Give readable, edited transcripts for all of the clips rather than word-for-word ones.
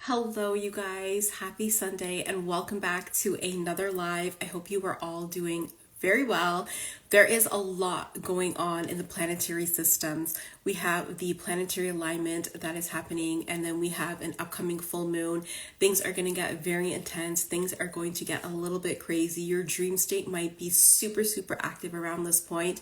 Hello, you guys. Happy Sunday and welcome back to another live. I hope you are all doing very well. There is a lot going on in the planetary systems. We have the planetary alignment that is happening, and then we have an upcoming full moon. Things are going to get very intense. Things are going to get a little bit crazy. Your dream state might be super, super active around this point.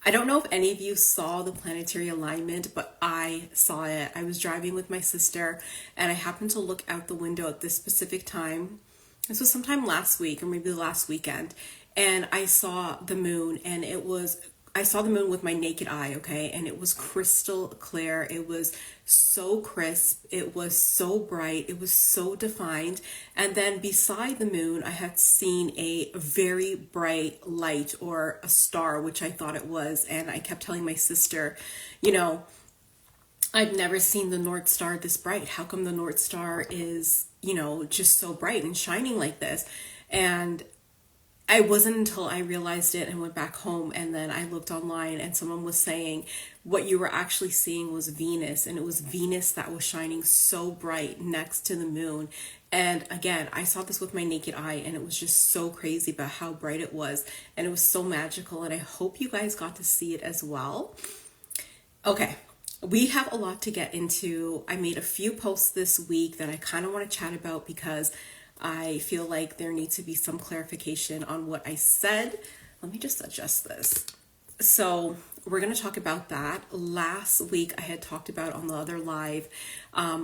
I don't know if any of you saw the planetary alignment, but I saw it. I was driving with my sister and I happened to look out the window at this specific time. This was sometime last week or maybe the last weekend. And I saw the moon and I saw the moon with my naked eye, okay? And it was crystal clear. It was so crisp. It was so bright. It was so defined. And then beside the moon, I had seen a very bright light or a star, which I thought it was. And I kept telling my sister, I've never seen the North Star this bright. How come the North Star is, just so bright and shining like this? And I wasn't until I realized it and went back home and then I looked online and someone was saying what you were actually seeing was Venus, and it was Venus that was shining so bright next to the moon. And again, I saw this with my naked eye and it was just so crazy about how bright it was, and it was so magical, and I hope you guys got to see it as well. Okay, we have a lot to get into. I made a few posts this week that I kind of want to chat about because I feel like there needs to be some clarification on what I said. Let me just adjust this. So we're going to talk about that. Last week I had talked about on the other live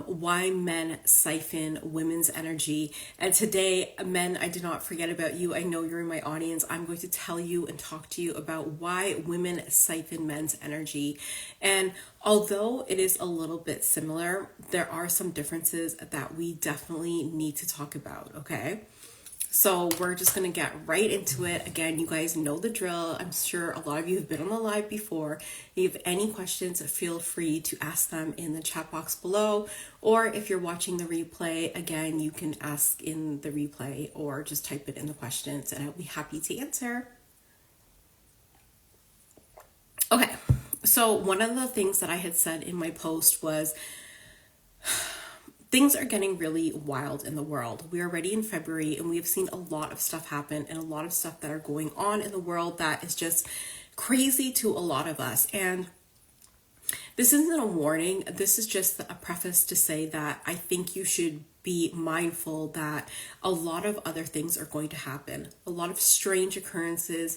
why men siphon women's energy. And today, men, I did not forget about you. I know you're in my audience. I'm going to tell you and talk to you about why women siphon men's energy. And although it is a little bit similar, there are some differences that we definitely need to talk about, okay? So we're just going to get right into it. Again, you guys know the drill. I'm sure a lot of you have been on the live before. If you have any questions, feel free to ask them in the chat box below. Or if you're watching the replay, again, you can ask in the replay or just type it in the questions and I'll be happy to answer. Okay, so one of the things that I had said in my post was things are getting really wild in the world. We are already in February and we have seen a lot of stuff happen and a lot of stuff that are going on in the world that is just crazy to a lot of us. And this isn't a warning. This is just a preface to say that I think you should be mindful that a lot of other things are going to happen. A lot of strange occurrences,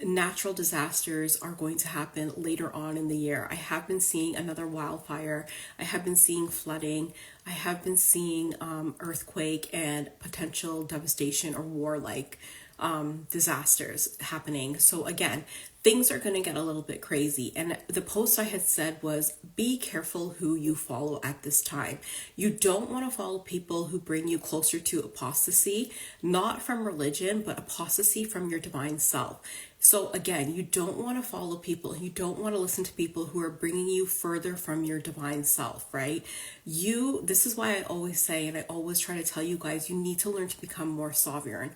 natural disasters are going to happen later on in the year. I have been seeing another wildfire. I have been seeing flooding. I have been seeing earthquake and potential devastation or war-like disasters happening. So again, things are going to get a little bit crazy. And the post I had said was, be careful who you follow at this time. You don't want to follow people who bring you closer to apostasy, not from religion, but apostasy from your divine self. So again, you don't want to follow people, you don't want to listen to people who are bringing you further from your divine self, right? This is why I always say, and I always try to tell you guys, you need to learn to become more sovereign.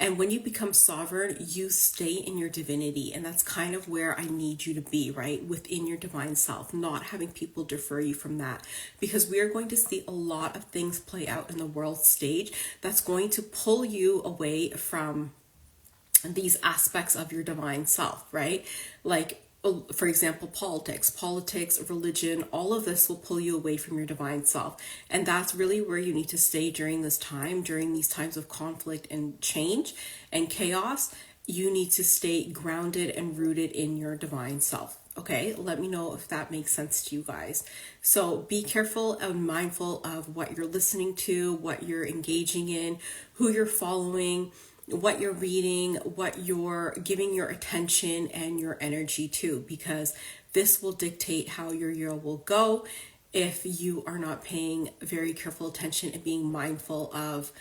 And when you become sovereign, you stay in your divinity. And that's kind of where I need you to be, right? Within your divine self, not having people defer you from that. Because we are going to see a lot of things play out in the world stage that's going to pull you away from these aspects of your divine self, right? Like, for example, politics, religion, all of this will pull you away from your divine self. And that's really where you need to stay during this time, during these times of conflict and change and chaos. You need to stay grounded and rooted in your divine self. Okay, let me know if that makes sense to you guys. So be careful and mindful of what you're listening to, what you're engaging in, who you're following, what you're reading, what you're giving your attention and your energy to, because this will dictate how your year will go if you are not paying very careful attention and being mindful of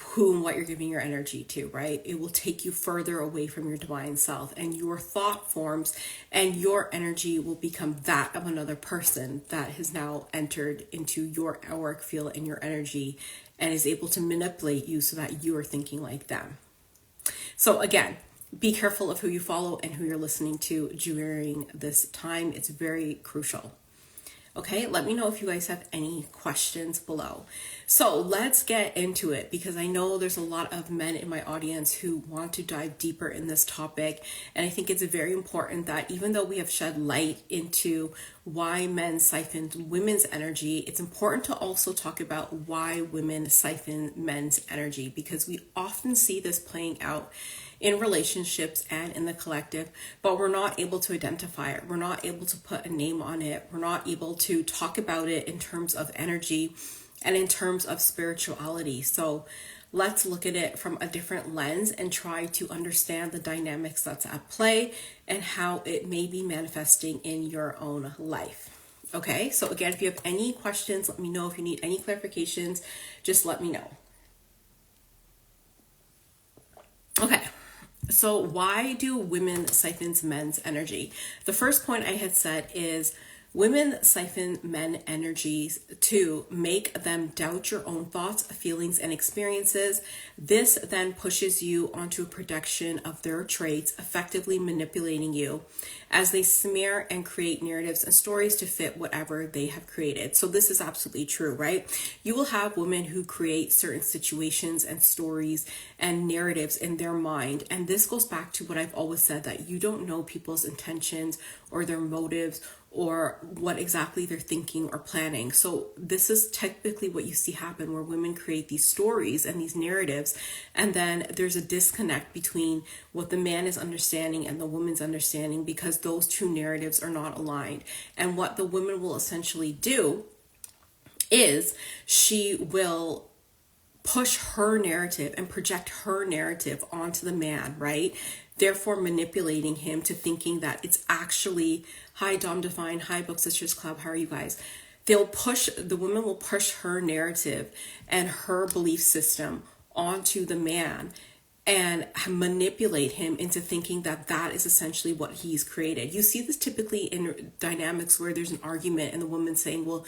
who and what you're giving your energy to, right? It will take you further away from your divine self, and your thought forms and your energy will become that of another person that has now entered into your auric field and your energy and is able to manipulate you so that you are thinking like them. So again, be careful of who you follow and who you're listening to during this time. It's very crucial. Okay, let me know if you guys have any questions below. So let's get into it, because I know there's a lot of men in my audience who want to dive deeper in this topic. And I think it's very important that even though we have shed light into why men siphon women's energy, it's important to also talk about why women siphon men's energy, because we often see this playing out in relationships and in the collective, but we're not able to identify it. We're not able to put a name on it. We're not able to talk about it in terms of energy and in terms of spirituality. So let's look at it from a different lens and try to understand the dynamics that's at play and how it may be manifesting in your own life. Okay, so again, if you have any questions, let me know. If you need any clarifications, just let me know. Okay. So why do women siphon men's energy? The first point I had said is women siphon men energies to make them doubt your own thoughts, feelings, and experiences. This then pushes you onto a projection of their traits, effectively manipulating you as they smear and create narratives and stories to fit whatever they have created. So this is absolutely true, right? You will have women who create certain situations and stories and narratives in their mind. And this goes back to what I've always said, that you don't know people's intentions or their motives or what exactly they're thinking or planning. So this is typically what you see happen, where women create these stories and these narratives, and then there's a disconnect between what the man is understanding and the woman's understanding, because those two narratives are not aligned. And what the woman will essentially do is she will push her narrative and project her narrative onto the man, right? Therefore manipulating him to thinking that it's actually, hi Dom Divine, hi Book Sisters Club, how are you guys? The woman will push her narrative and her belief system onto the man and manipulate him into thinking that that is essentially what he's created. You see this typically in dynamics where there's an argument and the woman saying, well,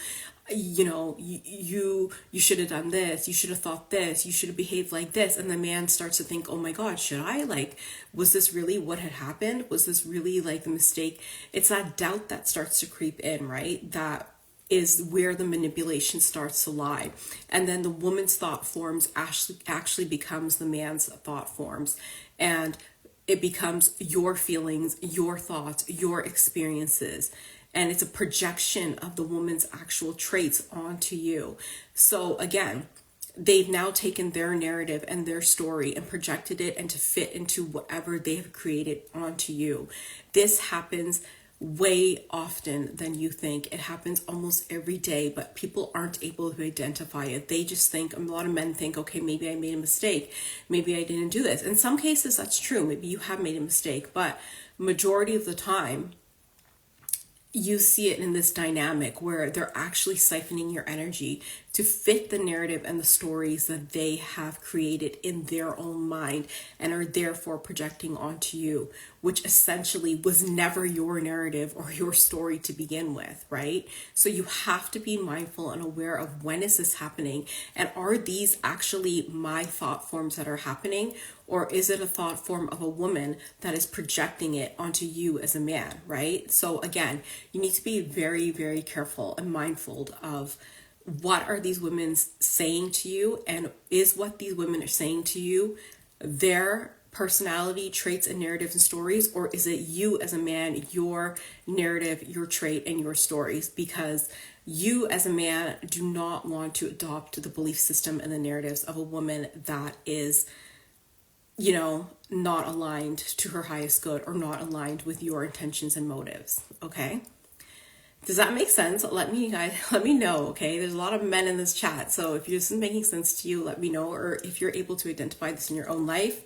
you should have done this, you should have thought this, you should have behaved like this, and the man starts to think, oh my god, should I, like, was this really what had happened? Was this really like the mistake? It's that doubt that starts to creep in, right? That is where the manipulation starts to lie. And then the woman's thought forms actually becomes the man's thought forms, and it becomes your feelings, your thoughts, your experiences. And it's a projection of the woman's actual traits onto you. So again, they've now taken their narrative and their story and projected it and to fit into whatever they have created onto you. This happens way often than you think. It happens almost every day, but people aren't able to identify it. They just think, a lot of men think, okay, maybe I made a mistake. Maybe I didn't do this. In some cases, that's true. Maybe you have made a mistake, but majority of the time, you see it in this dynamic where they're actually siphoning your energy to fit the narrative and the stories that they have created in their own mind and are therefore projecting onto you, which essentially was never your narrative or your story to begin with, right? So you have to be mindful and aware of, when is this happening? And are these actually my thought forms that are happening? Or is it a thought form of a woman that is projecting it onto you as a man, right? So again, you need to be very, very careful and mindful of, what are these women saying to you? And is what these women are saying to you their personality, traits, and narratives and stories? Or is it you as a man, your narrative, your trait, and your stories? Because you as a man do not want to adopt the belief system and the narratives of a woman that is, not aligned to her highest good or not aligned with your intentions and motives. Okay. Does that make sense? Let me know, okay? There's a lot of men in this chat, so if this is making sense to you, let me know. Or if you're able to identify this in your own life,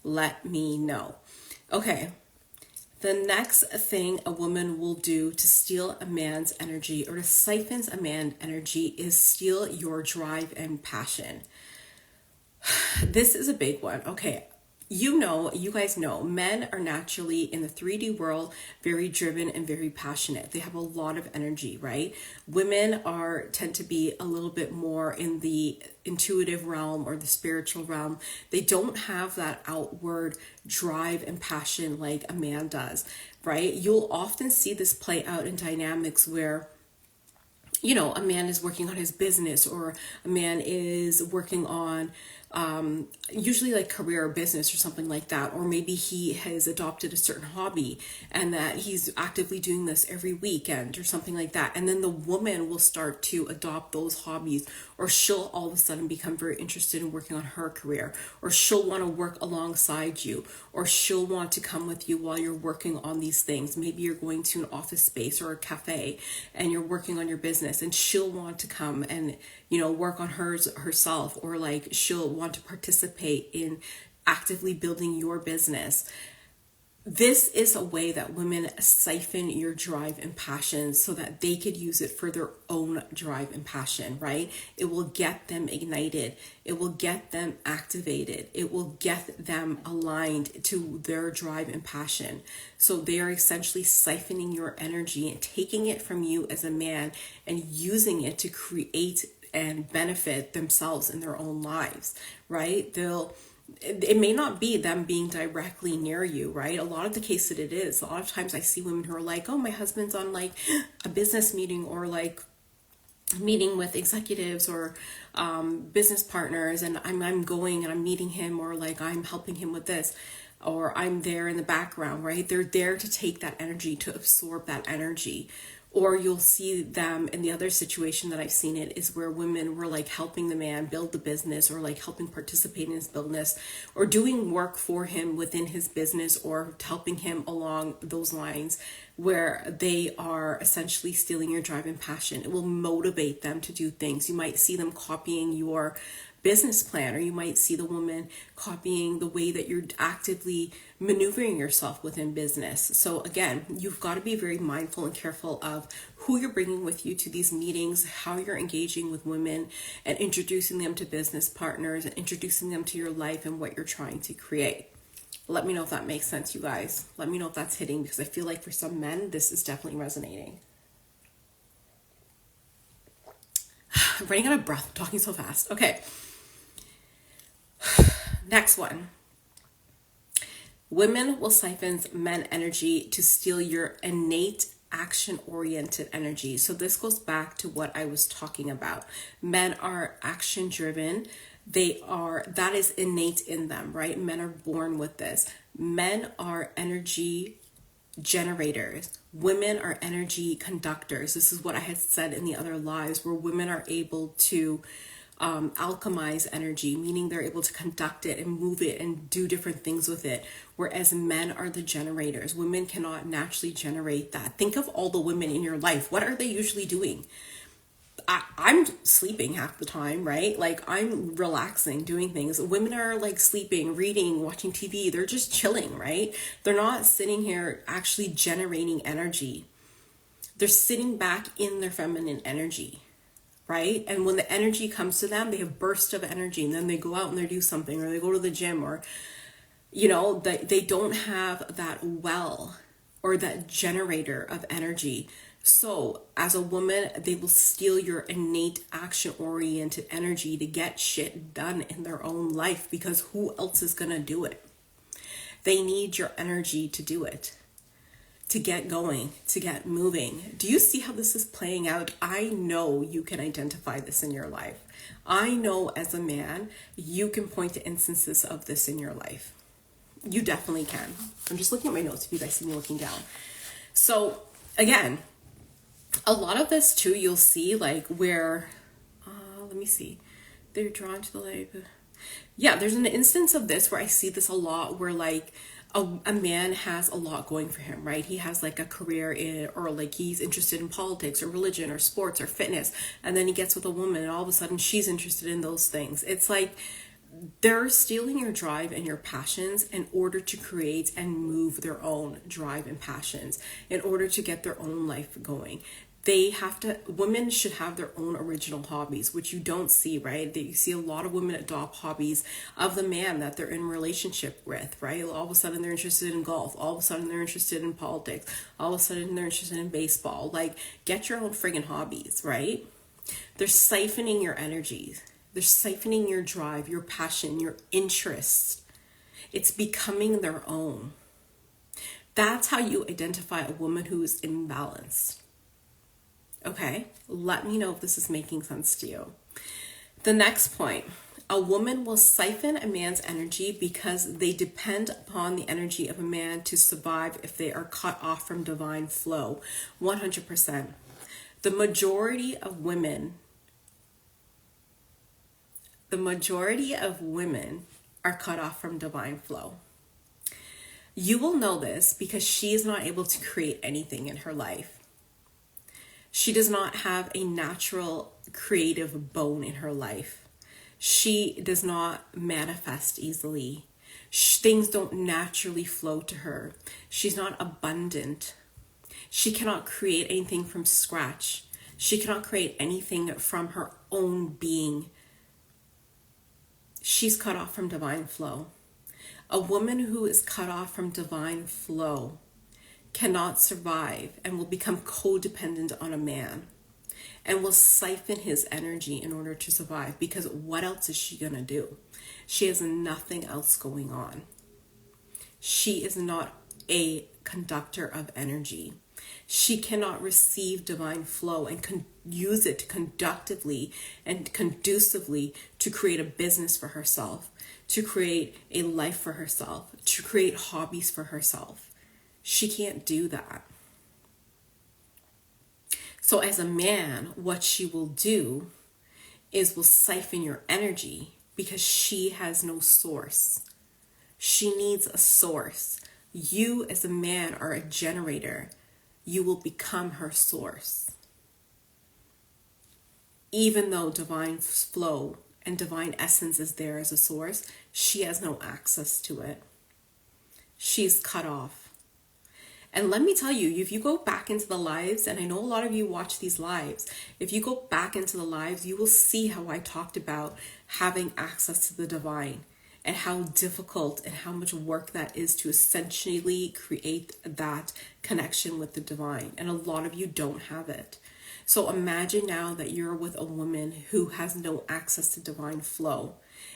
let me know. Okay, the next thing a woman will do to steal a man's energy or to siphon a man's energy is steal your drive and passion. This is a big one, okay? You guys know, men are naturally in the 3D world very driven and very passionate. They have a lot of energy, right? Women tend to be a little bit more in the intuitive realm or the spiritual realm. They don't have that outward drive and passion like a man does, right? You'll often see this play out in dynamics where a man is working on his business, or a man is working on usually like career or business or something like that, or maybe he has adopted a certain hobby and that he's actively doing this every weekend or something like that, and then the woman will start to adopt those hobbies, or she'll all of a sudden become very interested in working on her career, or she'll want to work alongside you, or she'll want to come with you while you're working on these things. Maybe you're going to an office space or a cafe and you're working on your business, and she'll want to come and work on herself, or like she'll want to participate in actively building your business. This is a way that women siphon your drive and passion so that they could use it for their own drive and passion, right? It will get them ignited. It will get them activated. It will get them aligned to their drive and passion. So they are essentially siphoning your energy and taking it from you as a man and using it to create and benefit themselves in their own lives, right? It may not be them being directly near you, right? A lot of the case that it is, a lot of times I see women who are like, oh, my husband's on like a business meeting, or like meeting with executives or business partners, and I'm going and I'm meeting him, or like I'm helping him with this, or I'm there in the background, right? They're there to take that energy, to absorb that energy. Or you'll see them in the other situation that I've seen it is where women were like helping the man build the business, or like helping participate in his business, or doing work for him within his business, or helping him along those lines, where they are essentially stealing your drive and passion. It will motivate them to do things. You might see them copying your business plan, or you might see the woman copying the way that you're actively maneuvering yourself within business. So again, you've got to be very mindful and careful of who you're bringing with you to these meetings, how you're engaging with women and introducing them to business partners and introducing them to your life and what you're trying to create. Let me know if that makes sense, you guys. Let me know if that's hitting, because I feel like for some men, this is definitely resonating. I'm running out of breath, I'm talking so fast. Okay. Next one. Women will siphon men energy to steal your innate action-oriented energy. So this goes back to what I was talking about. Men are action-driven. That is innate in them, right? Men are born with this. Men are energy generators. Women are energy conductors. This is what I had said in the other lives, where women are able to alchemize energy, meaning they're able to conduct it and move it and do different things with it, whereas men are the generators. Women cannot naturally generate that. Think of all the women in your life. What are they usually doing? I'm sleeping half the time, right? Like I'm relaxing, doing things. Women are like sleeping, reading, watching TV. They're just chilling, right? They're not sitting here actually generating energy. They're sitting back in their feminine energy, right? And when the energy comes to them, they have bursts of energy, and then they go out and they do something, or they go to the gym, or they don't have that well or that generator of energy. So as a woman, they will steal your innate action-oriented energy to get shit done in their own life, because who else is gonna do it? They need your energy to do it, to get going, to get moving. Do you see how this is playing out? I know you can identify this in your life. I know as a man, you can point to instances of this in your life. You definitely can. I'm just looking at my notes if you guys see me looking down. So again, a lot of this too, you'll see like where, let me see, they're drawn to the light. Yeah, there's an instance of this where I see this a lot, where like a man has a lot going for him, right? He has like a career in, or like he's interested in politics or religion or sports or fitness, and then he gets with a woman and all of a sudden she's interested in those things. It's like they're stealing your drive and your passions in order to create and move their own drive and passions, in order to get their own life going. Women should have their own original hobbies, which you don't see, right? You see a lot of women adopt hobbies of the man that they're in a relationship with, right? All of a sudden they're interested in golf. All of a sudden they're interested in politics. All of a sudden they're interested in baseball. Like, get your own friggin' hobbies, right? They're siphoning your energies. They're siphoning your drive, your passion, your interests. It's becoming their own. That's how you identify a woman who is imbalanced. Okay, let me know if this is making sense to you. The next point, a woman will siphon a man's energy because they depend upon the energy of a man to survive if they are cut off from divine flow. 100%. The majority of women are cut off from divine flow. You will know this because she is not able to create anything in her life. She does not have a natural creative bone in her life. She does not manifest easily. Things don't naturally flow to her. She's not abundant. She cannot create anything from scratch. She cannot create anything from her own being. She's cut off from divine flow. A woman who is cut off from divine flow cannot survive and will become codependent on a man and will siphon his energy in order to survive, because what else is she going to do? She has nothing else going on. She is not a conductor of energy. She cannot receive divine flow and use it conductively and conducively to create a business for herself, to create a life for herself, to create hobbies for herself. She can't do that. So as a man, what she will do is will siphon your energy because she has no source. She needs a source. You as a man are a generator. You will become her source. Even though divine flow and divine essence is there as a source, she has no access to it. She's cut off. And let me tell you, if you go back into the lives, and I know a lot of you watch these lives, if you go back into the lives, you will see how I talked about having access to the divine and how difficult and how much work that is to essentially create that connection with the divine. And a lot of you don't have it. So imagine now that you're with a woman who has no access to divine flow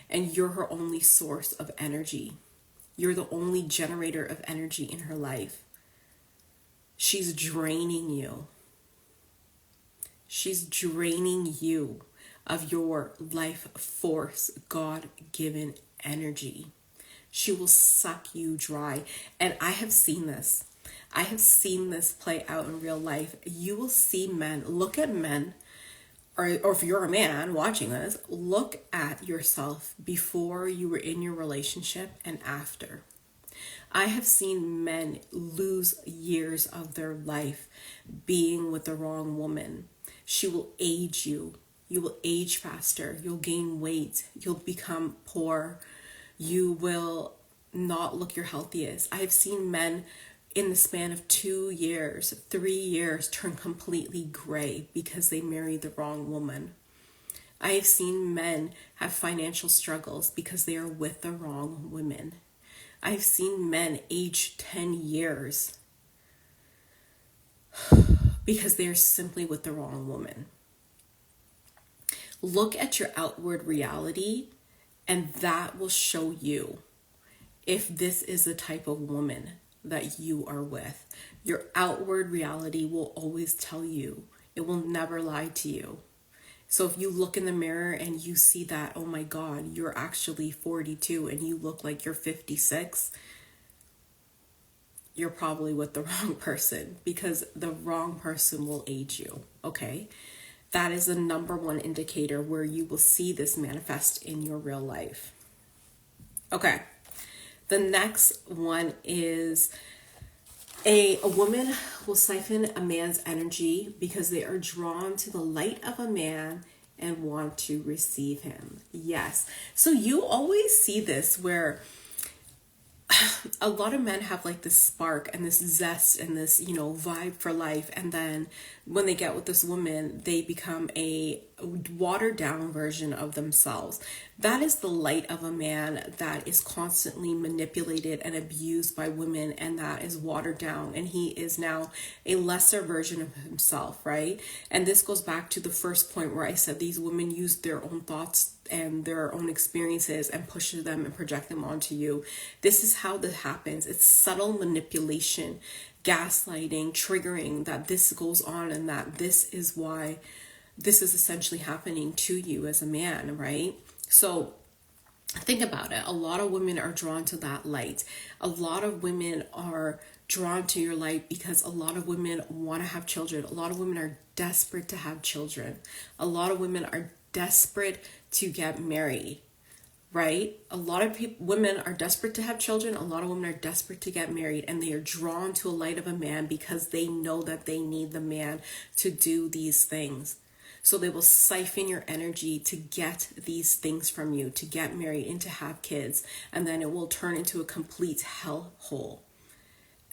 and you're her only source of energy. You're the only generator of energy in her life. She's draining you. She's draining you of your life force, God-given energy. She will suck you dry. And I have seen this. I have seen this play out in real life. You will see men, look at men, or if you're a man watching this, look at yourself before you were in your relationship and after. I have seen men lose years of their life being with the wrong woman. She will age you. You will age faster. You'll gain weight. You'll become poor. You will not look your healthiest. I have seen men in the span of 2 years, 3 years turn completely gray because they married the wrong woman. I have seen men have financial struggles because they are with the wrong women. I've seen men age 10 years because they're simply with the wrong woman. Look at your outward reality, and that will show you if this is the type of woman that you are with. Your outward reality will always tell you. It will never lie to you. So if you look in the mirror and you see that, oh my God, you're actually 42 and you look like you're 56, you're probably with the wrong person, because the wrong person will age you, okay? That is the number one indicator where you will see this manifest in your real life. Okay, the next one is a woman will siphon a man's energy because they are drawn to the light of a man and want to receive him. Yes. So you always see this where a lot of men have like this spark and this zest and this, vibe for life. And then when they get with this woman, they become a watered down version of themselves. That is the light of a man that is constantly manipulated and abused by women, and that is watered down, and he is now a lesser version of himself, right? And this goes back to the first point where I said these women use their own thoughts and their own experiences and push them and project them onto you. This is how this happens. It's subtle manipulation, gaslighting, triggering, that this goes on, and that this is why this is essentially happening to you as a man, right? So think about it. A lot of women are drawn to that light. A lot of women are drawn to your light because a lot of women want to have children. A lot of women are desperate to have children. A lot of women are desperate to get married, right? A lot of women are desperate to have children. A lot of women are desperate to get married, and they are drawn to a light of a man because they know that they need the man to do these things. So they will siphon your energy to get these things from you, to get married and to have kids. And then it will turn into a complete hellhole.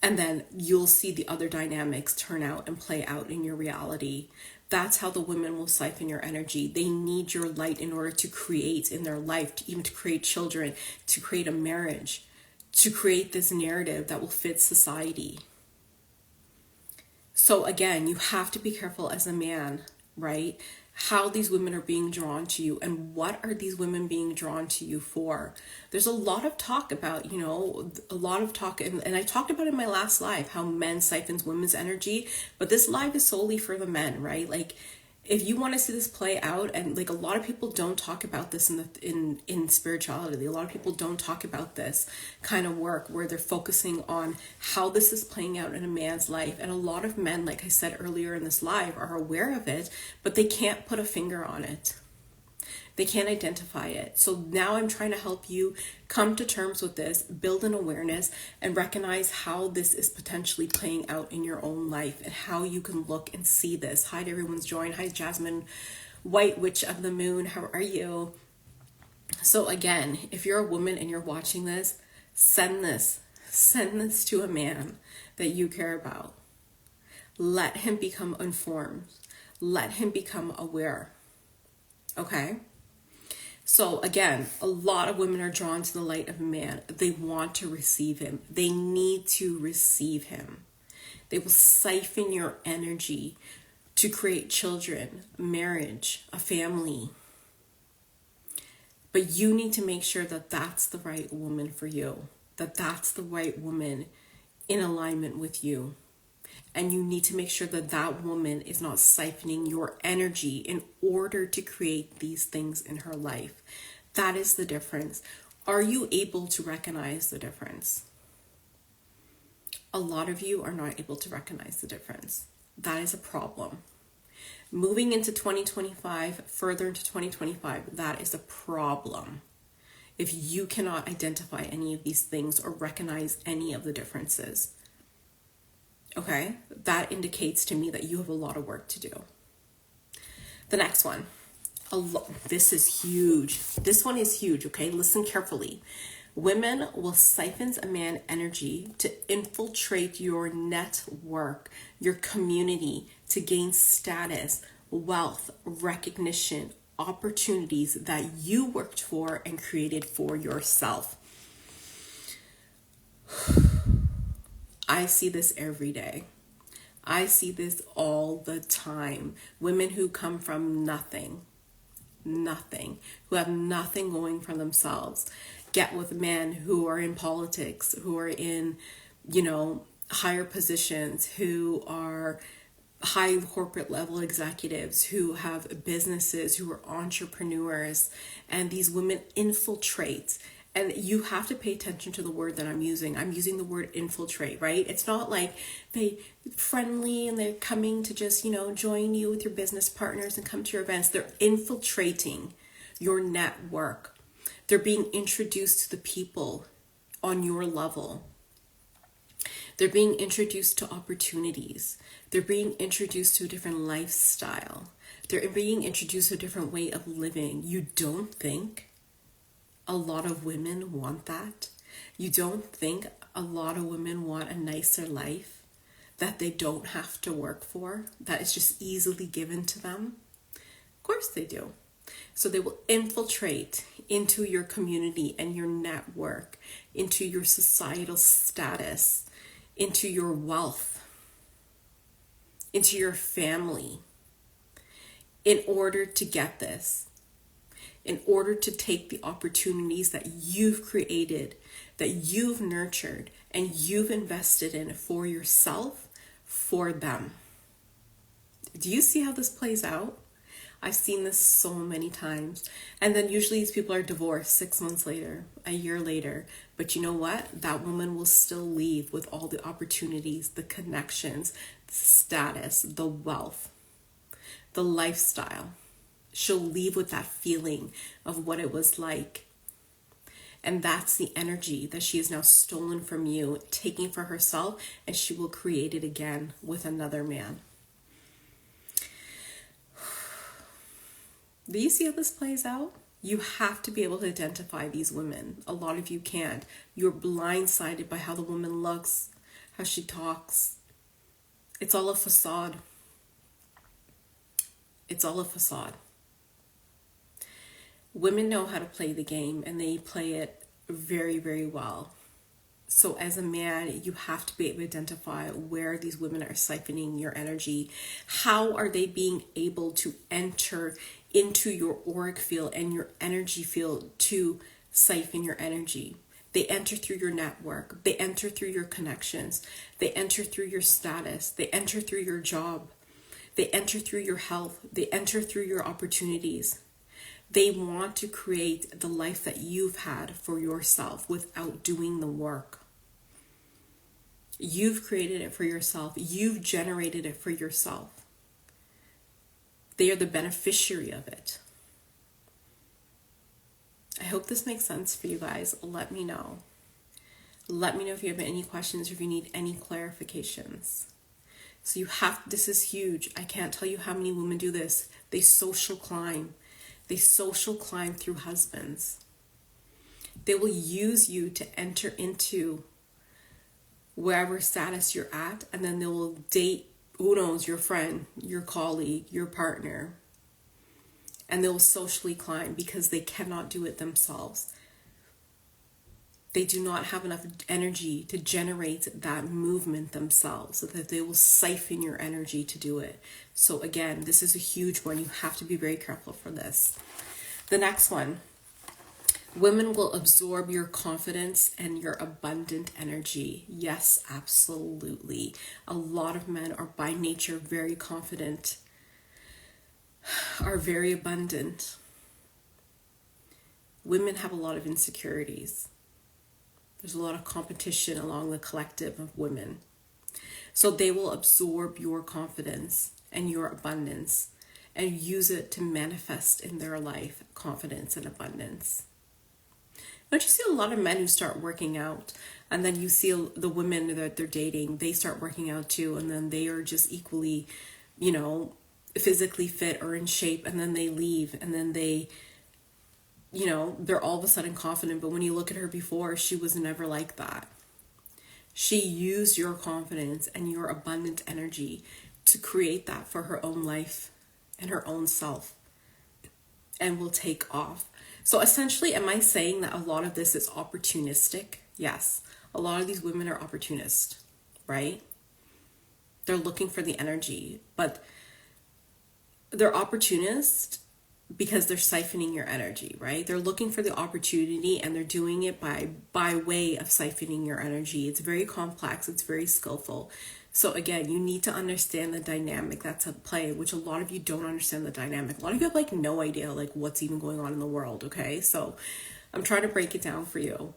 And then you'll see the other dynamics turn out and play out in your reality. That's how the women will siphon your energy. They need your light in order to create in their life, even to create children, to create a marriage, to create this narrative that will fit society. So again, you have to be careful as a man, right? How these women are being drawn to you, and what are these women being drawn to you for? There's a lot of talk about, a lot of talk, and I talked about in my last live how men siphons women's energy, but this live is solely for the men, right? Like, if you want to see this play out, and like a lot of people don't talk about this in spirituality. A lot of people don't talk about this kind of work where they're focusing on how this is playing out in a man's life. And a lot of men, like I said earlier in this live, are aware of it, but they can't put a finger on it. They can't identify it. So now I'm trying to help you come to terms with this, build an awareness, and recognize how this is potentially playing out in your own life and how you can look and see this. Hi to everyone's joined. Hi, Jasmine, White Witch of the Moon. How are you? So again, if you're a woman and you're watching this, send this to a man that you care about. Let him become informed. Let him become aware. Okay? So again, a lot of women are drawn to the light of a man. They want to receive him. They need to receive him. They will siphon your energy to create children, marriage, a family. But you need to make sure that that's the right woman for you, that that's the right woman in alignment with you. And you need to make sure that that woman is not siphoning your energy in order to create these things in her life. That is the difference. Are you able to recognize the difference? A lot of you are not able to recognize the difference. That is a problem. Moving into 2025, further into 2025, that is a problem. If you cannot identify any of these things or recognize any of the differences. Okay, that indicates to me that you have a lot of work to do. The next one, this is huge. This one is huge, okay? Listen carefully. Women will siphon a man's energy to infiltrate your network, your community, to gain status, wealth, recognition, opportunities that you worked for and created for yourself. I see this every day. I see this all the time. Women who come from nothing, who have nothing going for themselves, get with men who are in politics, who are in, higher positions, who are high corporate level executives, who have businesses, who are entrepreneurs, and these women infiltrate. And you have to pay attention to the word that I'm using. I'm using the word infiltrate, right? It's not like they friendly and they're coming to just, join you with your business partners and come to your events. They're infiltrating your network. They're being introduced to the people on your level. They're being introduced to opportunities. They're being introduced to a different lifestyle. They're being introduced to a different way of living. You don't think a lot of women want that? You don't think a lot of women want a nicer life that they don't have to work for, that is just easily given to them? course they do. So they will infiltrate into your community and your network, into your societal status, into your wealth, into your family, in order to get this, in order to take the opportunities that you've created, that you've nurtured, and you've invested in for yourself, for them. Do you see how this plays out? I've seen this so many times. And then usually these people are divorced 6 months later, a year later. But you know what? That woman will still leave with all the opportunities, the connections, the status, the wealth, the lifestyle. She'll leave with that feeling of what it was like. And that's the energy that she has now stolen from you, taking for herself, and she will create it again with another man. Do you see how this plays out? You have to be able to identify these women. A lot of you can't. You're blindsided by how the woman looks, how she talks. It's all a facade. It's all a facade. Women know how to play the game, and they play it very, very well. So as a man, you have to be able to identify where these women are siphoning your energy. How are they being able to enter into your auric field and your energy field to siphon your energy? They enter through your network. They enter through your connections. They enter through your status. They enter through your job. They enter through your health. They enter through your opportunities. They want to create the life that you've had for yourself without doing the work. You've created it for yourself. You've generated it for yourself. They are the beneficiary of it. I hope this makes sense for you guys. Let me know. Let me know if you have any questions or if you need any clarifications. So this is huge. I can't tell you how many women do this. They social climb. They social climb through husbands. They will use you to enter into wherever status you're at, and then they will date, who knows, your friend, your colleague, your partner, and they will socially climb because they cannot do it themselves. They do not have enough energy to generate that movement themselves, so that they will siphon your energy to do it. So again, this is a huge one. You have to be very careful for this. The next one. Women will absorb your confidence and your abundant energy. Yes, absolutely. A lot of men are by nature very confident, are very abundant. Women have a lot of insecurities. There's a lot of competition along the collective of women. So they will absorb your confidence and your abundance and use it to manifest in their life confidence and abundance. Don't you see a lot of men who start working out, and then you see the women that they're dating, they start working out too, and then they are just equally, physically fit or in shape, and then they leave, and then they, they're all of a sudden confident, but when you look at her before, she was never like that. She used your confidence and your abundant energy to create that for her own life and her own self, and will take off. So essentially, am I saying that a lot of this is opportunistic? Yes. A lot of these women are opportunists, right? They're looking for the energy, but they're opportunists because they're siphoning your energy, right? They're looking for the opportunity, and they're doing it by way of siphoning your energy. It's very complex. It's very skillful. So again, you need to understand the dynamic that's at play, which a lot of you don't understand the dynamic. A lot of you have no idea what's even going on in the world, okay? So I'm trying to break it down for you.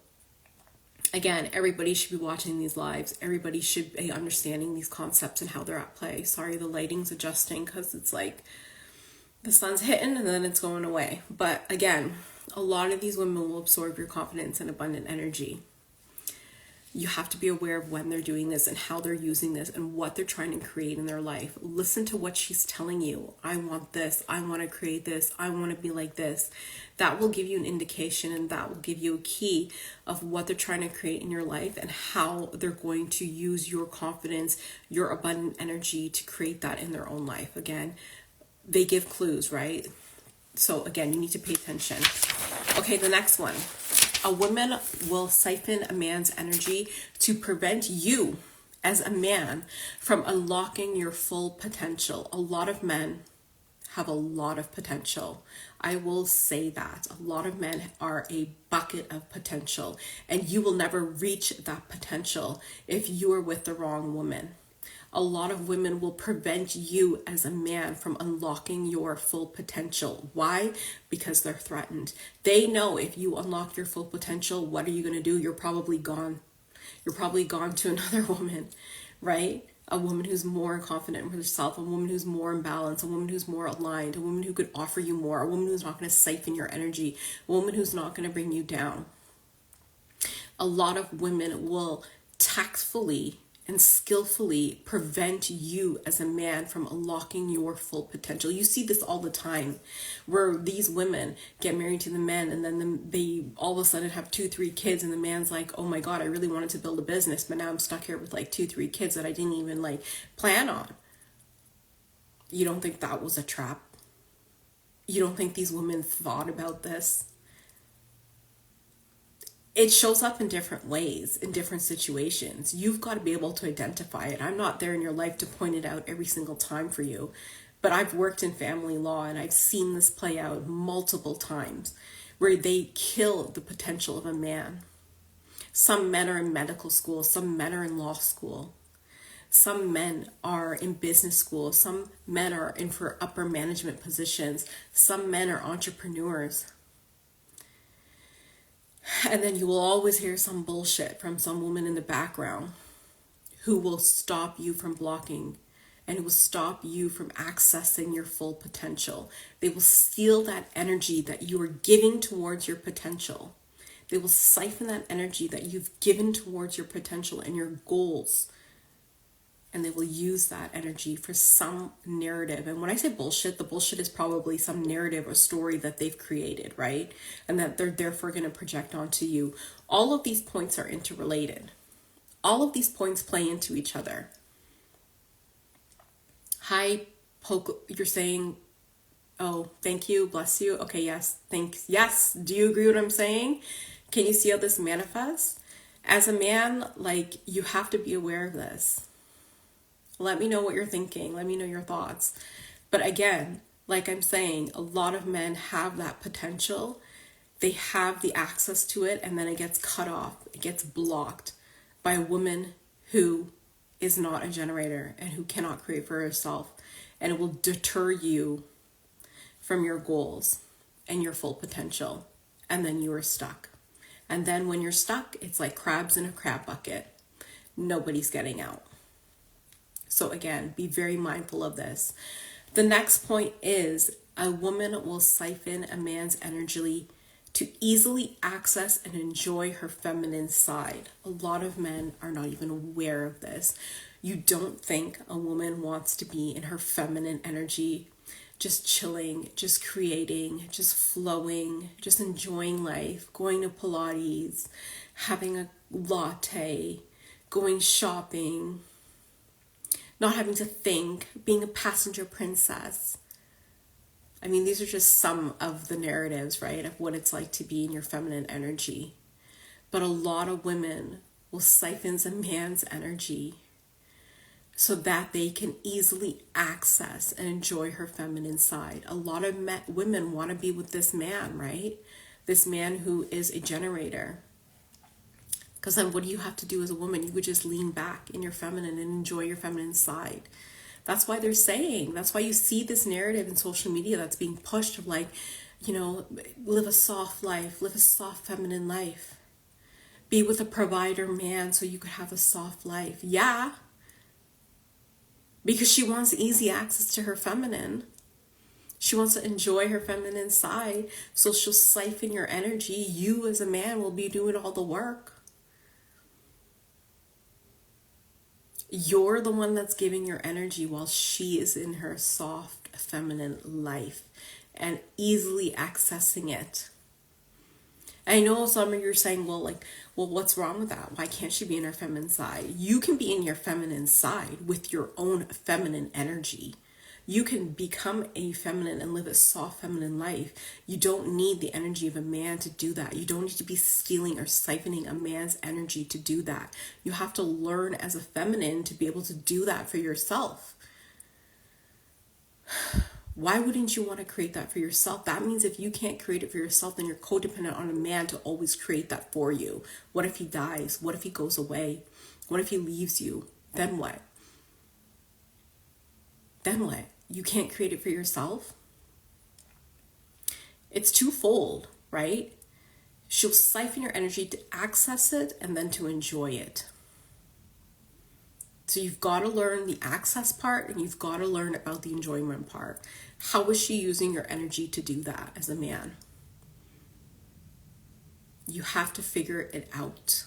Again, everybody should be watching these lives. Everybody should be understanding these concepts and how they're at play. Sorry, the lighting's adjusting because it's the sun's hitting and then it's going away. But again, a lot of these women will absorb your confidence and abundant energy. You have to be aware of when they're doing this and how they're using this and what they're trying to create in their life. Listen to what she's telling you. I want this. I want to create this. I want to be like this. That will give you an indication, and that will give you a key of what they're trying to create in your life and how they're going to use your confidence, your abundant energy to create that in their own life. Again, they give clues, right? So again, you need to pay attention. Okay, the next one. A woman will siphon a man's energy to prevent you as a man from unlocking your full potential. A lot of men have a lot of potential. I will say that. A lot of men are a bucket of potential, and you will never reach that potential if you are with the wrong woman. A lot of women will prevent you as a man from unlocking your full potential. Why? Because they're threatened. They know if you unlock your full potential, what are you going to do? You're probably gone. You're probably gone to another woman, right? A woman who's more confident in herself, a woman who's more in balance, a woman who's more aligned, a woman who could offer you more, a woman who's not going to siphon your energy, a woman who's not going to bring you down. A lot of women will tactfully and skillfully prevent you as a man from unlocking your full potential. You see this all the time, where these women get married to the men, and then they all of a sudden have 2-3 kids, and the man's like, oh my God, I really wanted to build a business, but now I'm stuck here with like 2-3 kids that I didn't even like plan on. You don't think that was a trap? You don't think these women thought about this? It shows up in different ways, in different situations. You've got to be able to identify it. I'm not there in your life to point it out every single time for you, but I've worked in family law and I've seen this play out multiple times where they kill the potential of a man. Some men are in medical school, some men are in law school, some men are in business school, some men are in for upper management positions, some men are entrepreneurs. And then you will always hear some bullshit from some woman in the background who will stop you from blocking and who will stop you from accessing your full potential. They will steal that energy that you are giving towards your potential. They will siphon that energy that you've given towards your potential and your goals. And they will use that energy for some narrative. And when I say bullshit, the bullshit is probably some narrative or story that they've created, right? And that they're therefore going to project onto you. All of these points are interrelated. All of these points play into each other. Hi, you're saying, oh, thank you, bless you. Okay, yes, thanks. Yes, do you agree with what I'm saying? Can you see how this manifests? As a man, like, you have to be aware of this. Let me know what you're thinking. Let me know your thoughts. But again, like I'm saying, a lot of men have that potential. They have the access to it, and then it gets cut off. It gets blocked by a woman who is not a generator and who cannot create for herself. And it will deter you from your goals and your full potential. And then you are stuck. And then when you're stuck, it's like crabs in a crab bucket. Nobody's getting out. So again, be very mindful of this. The next point is a woman will siphon a man's energy to easily access and enjoy her feminine side. A lot of men are not even aware of this. You don't think a woman wants to be in her feminine energy, just chilling, just creating, just flowing, just enjoying life, going to Pilates, having a latte, going shopping, not having to think, being a passenger princess. I mean, these are just some of the narratives, right, of what it's like to be in your feminine energy. But a lot of women will siphon a man's energy so that they can easily access and enjoy her feminine side. A lot of women want to be with this man, right? This man who is a generator. Because then what do you have to do as a woman? You would just lean back in your feminine and enjoy your feminine side. That's why they're saying, that's why you see this narrative in social media that's being pushed of like, you know, live a soft life, live a soft feminine life. Be with a provider man so you could have a soft life. Yeah. Because she wants easy access to her feminine. She wants to enjoy her feminine side. So she'll siphon your energy. You as a man will be doing all the work. You're the one that's giving your energy while she is in her soft, feminine life and easily accessing it. I know some of you are saying, well, what's wrong with that? Why can't she be in her feminine side? You can be in your feminine side with your own feminine energy. You can become a feminine and live a soft feminine life. You don't need the energy of a man to do that. You don't need to be stealing or siphoning a man's energy to do that. You have to learn as a feminine to be able to do that for yourself. Why wouldn't you want to create that for yourself? That means if you can't create it for yourself, then you're codependent on a man to always create that for you. What if he dies? What if he goes away? What if he leaves you? Then what? Then what? You can't create it for yourself? It's twofold, right? She'll siphon your energy to access it and then to enjoy it. So you've got to learn the access part and you've got to learn about the enjoyment part. How is she using your energy to do that as a man? You have to figure it out.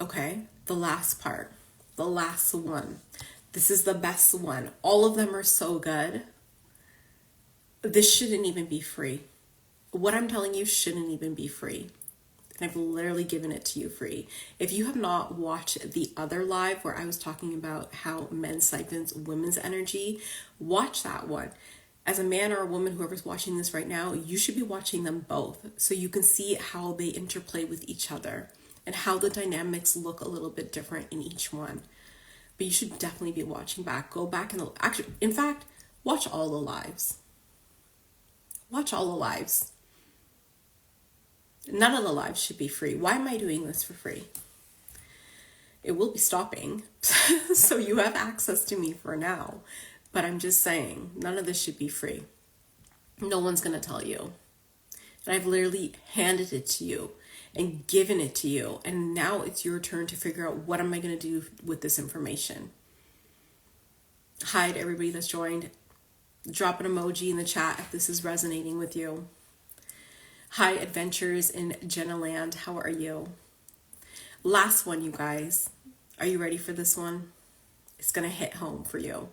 Okay, the last part, the last one. This is the best one. All of them are so good. This shouldn't even be free. What I'm telling you shouldn't even be free. And I've literally given it to you free. If you have not watched the other live where I was talking about how men siphons women's energy, watch that one. As a man or a woman, whoever's watching this right now, you should be watching them both so you can see how they interplay with each other and how the dynamics look a little bit different in each one. But you should definitely be watching back. Go back and actually, in fact, watch all the lives. Watch all the lives. None of the lives should be free. Why am I doing this for free? It will be stopping. So you have access to me for now. But I'm just saying, none of this should be free. No one's going to tell you. And I've literally handed it to you and given it to you. And now it's your turn to figure out, what am I going to do with this information? Hi to everybody that's joined. Drop an emoji in the chat if this is resonating with you. Hi, Adventures in Jenna Land. How are you? Last one, you guys. Are you ready for this one? It's going to hit home for you.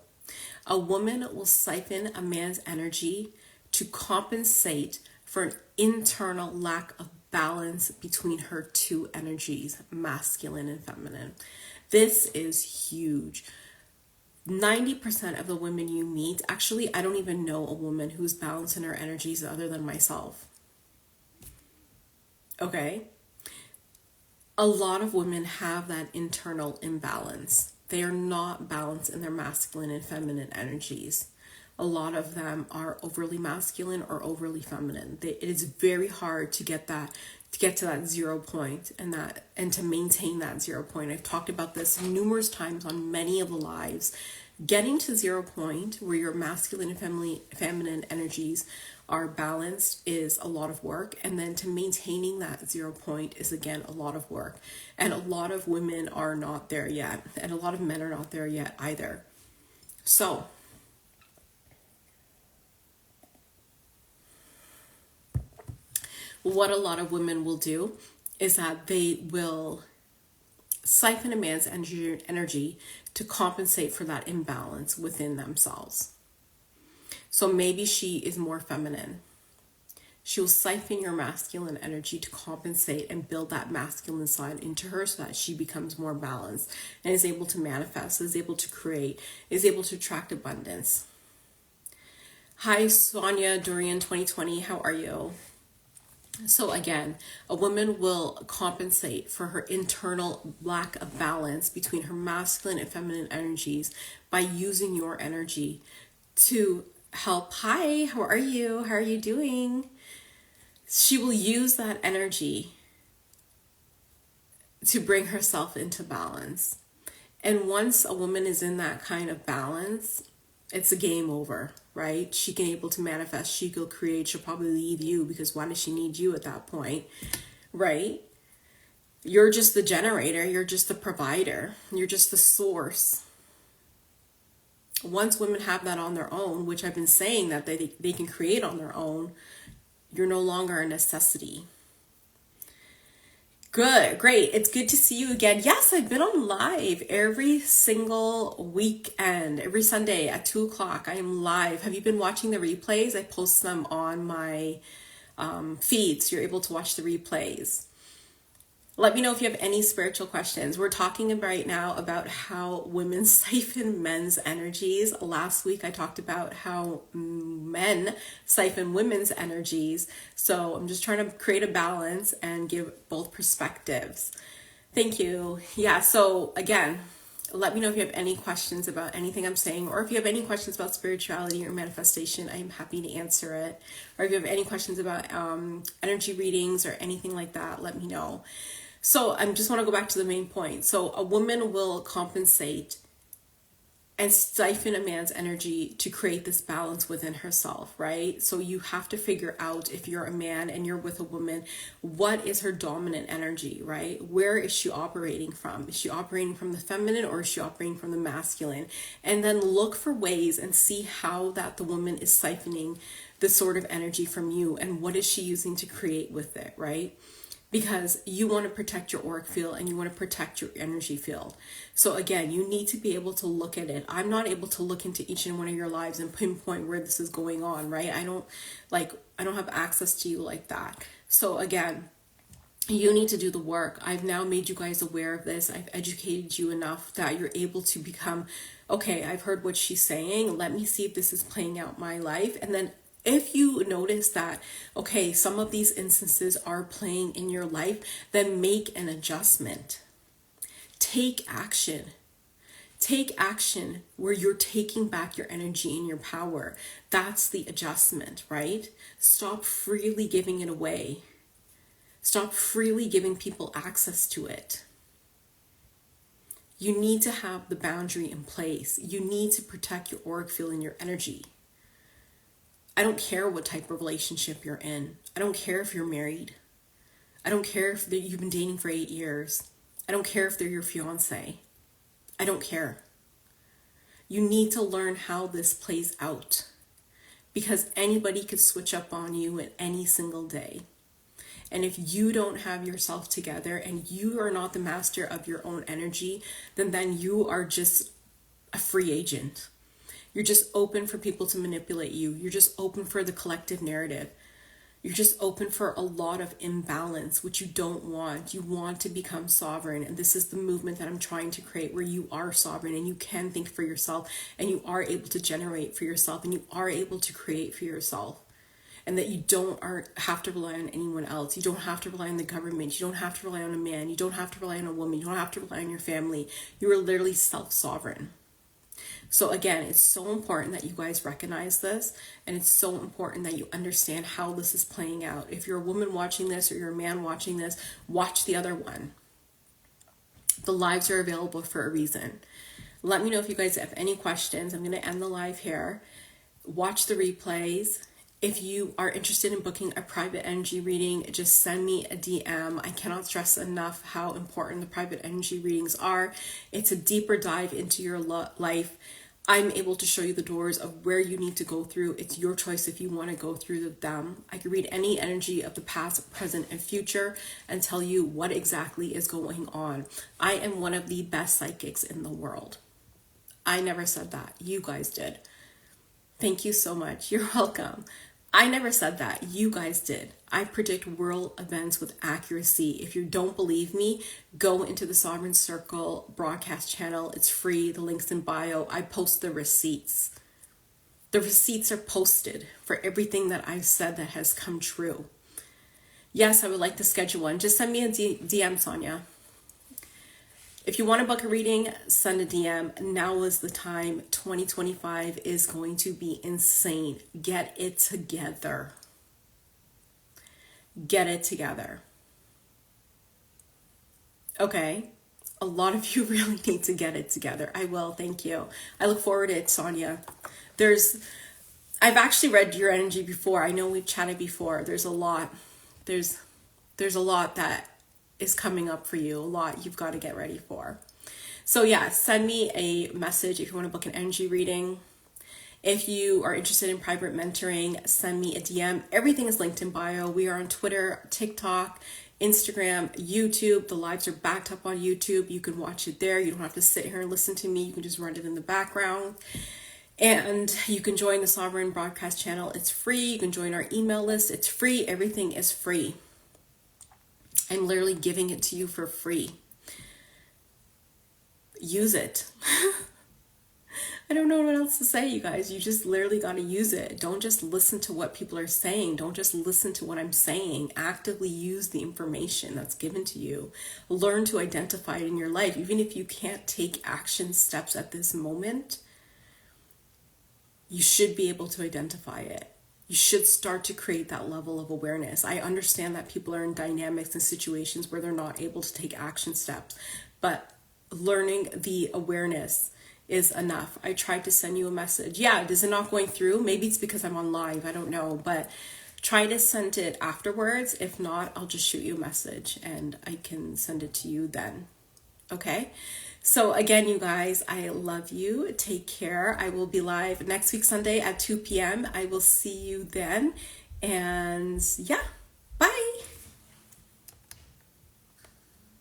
A woman will siphon a man's energy to compensate for an internal lack of balance between her two energies, masculine and feminine. This is huge. 90% of the women you meet, actually, I don't even know a woman who's balanced in her energies other than myself. Okay? A lot of women have that internal imbalance. They are not balanced in their masculine and feminine energies. A lot of them are overly masculine or overly feminine. It is very hard to get to that 0 point and to maintain that 0 point. I've talked about this numerous times on many of the lives. Getting to 0 point where your masculine and feminine energies are balanced is a lot of work, and then to maintaining that 0 point is again a lot of work. And a lot of women are not there yet, and a lot of men are not there yet either. So what a lot of women will do is that they will siphon a man's energy to compensate for that imbalance within themselves. So maybe she is more feminine. She will siphon your masculine energy to compensate and build that masculine side into her so that she becomes more balanced and is able to manifest, is able to create, is able to attract abundance. Hi, Sonia Dorian 2020. How are you? So again, a woman will compensate for her internal lack of balance between her masculine and feminine energies by using your energy to help. Hi, how are you? How are you doing? She will use that energy to bring herself into balance. And once a woman is in that kind of balance, it's a game over, right? She can able to manifest, she will create, she'll probably leave you because why does she need you at that point, right? You're just the generator, you're just the provider, you're just the source. Once women have that on their own, which I've been saying that they can create on their own, you're no longer a necessity. Good, great. It's good to see you again. Yes, I've been on live every single weekend, every Sunday at 2:00. I am live. Have you been watching the replays? I post them on my feed, so you're able to watch the replays. Let me know if you have any spiritual questions. We're talking right now about how women siphon men's energies. Last week I talked about how men siphon women's energies. So I'm just trying to create a balance and give both perspectives. Thank you. Yeah, so again, let me know if you have any questions about anything I'm saying, or if you have any questions about spirituality or manifestation, I am happy to answer it. Or if you have any questions about energy readings or anything like that, let me know. So I just want to go back to the main point. So a woman will compensate and siphon a man's energy to create this balance within herself, right? So you have to figure out, if you're a man and you're with a woman, what is her dominant energy, right? Where is she operating from? Is she operating from the feminine, or is she operating from the masculine? And then look for ways and see how that the woman is siphoning this sort of energy from you, and what is she using to create with it, right? Because you want to protect your auric field and you want to protect your energy field. So again, you need to be able to look at it. I'm not able to look into each and one of your lives and pinpoint where this is going on, right? I don't have access to you like that. So again, you need to do the work. I've now made you guys aware of this. I've educated you enough that you're able to become, okay, I've heard what she's saying. Let me see if this is playing out my life. And then if you notice that, okay, some of these instances are playing in your life, then make an adjustment. Take action. Take action where you're taking back your energy and your power. That's the adjustment, right? Stop freely giving it away. Stop freely giving people access to it. You need to have the boundary in place. You need to protect your auric field and your energy. I don't care what type of relationship you're in. I don't care if you're married. I don't care if you've been dating for 8 years. I don't care if they're your fiance. I don't care. You need to learn how this plays out, because anybody could switch up on you at any single day. And if you don't have yourself together and you are not the master of your own energy, then you are just a free agent. You're just open for people to manipulate you. You're just open for the collective narrative. You're just open for a lot of imbalance, which you don't want. You want to become sovereign. And this is the movement that I'm trying to create, where you are sovereign and you can think for yourself, and you are able to generate for yourself, and you are able to create for yourself. And that you don't have to rely on anyone else. You don't have to rely on the government. You don't have to rely on a man. You don't have to rely on a woman. You don't have to rely on your family. You are literally self-sovereign. So again, it's so important that you guys recognize this, and it's so important that you understand how this is playing out. If you're a woman watching this, or you're a man watching this, watch the other one. The lives are available for a reason. Let me know if you guys have any questions. I'm going to end the live here. Watch the replays. If you are interested in booking a private energy reading, just send me a DM. I cannot stress enough how important the private energy readings are. It's a deeper dive into your life. I'm able to show you the doors of where you need to go through. It's your choice if you want to go through them. I can read any energy of the past, present, and future and tell you what exactly is going on. I am one of the best psychics in the world. I never said that. You guys did. Thank you so much. You're welcome. I never said that. You guys did. I predict world events with accuracy. If you don't believe me, go into the Sovereign Circle broadcast channel. It's free. The link's in bio. I post the receipts. The receipts are posted for everything that I've said that has come true. Yes, I would like to schedule one. Just send me a DM, Sonia. If you want to book a reading, send a DM. Now is the time. 2025 is going to be insane. Get it together. Get it together. Okay? A lot of you really need to get it together. I will. Thank you. I look forward to it, Sonia. I've actually read your energy before. I know we've chatted before. There's a lot that is coming up for you, a lot you've got to get ready for. So yeah, send me a message if you want to book an energy reading. If you are interested in private mentoring, send me a DM. Everything is linked in bio. We are on Twitter, TikTok, Instagram, YouTube. The lives are backed up on YouTube. You can watch it there. You don't have to sit here and listen to me. You can just run it in the background. And you can join the Sovereign broadcast channel. It's free. You can join our email list. It's free. Everything is free. I'm literally giving it to you for free. Use it. I don't know what else to say, you guys. You just literally got to use it. Don't just listen to what people are saying. Don't just listen to what I'm saying. Actively use the information that's given to you. Learn to identify it in your life. Even if you can't take action steps at this moment, you should be able to identify it. You should start to create that level of awareness. I understand that people are in dynamics and situations where they're not able to take action steps, but learning the awareness is enough. I tried to send you a message. Yeah, is it not going through? Maybe it's because I'm on live. I don't know, but try to send it afterwards. If not, I'll just shoot you a message and I can send it to you then. Okay? So again, you guys, I love you. Take care. I will be live next week, Sunday at 2 p.m. I will see you then. And yeah.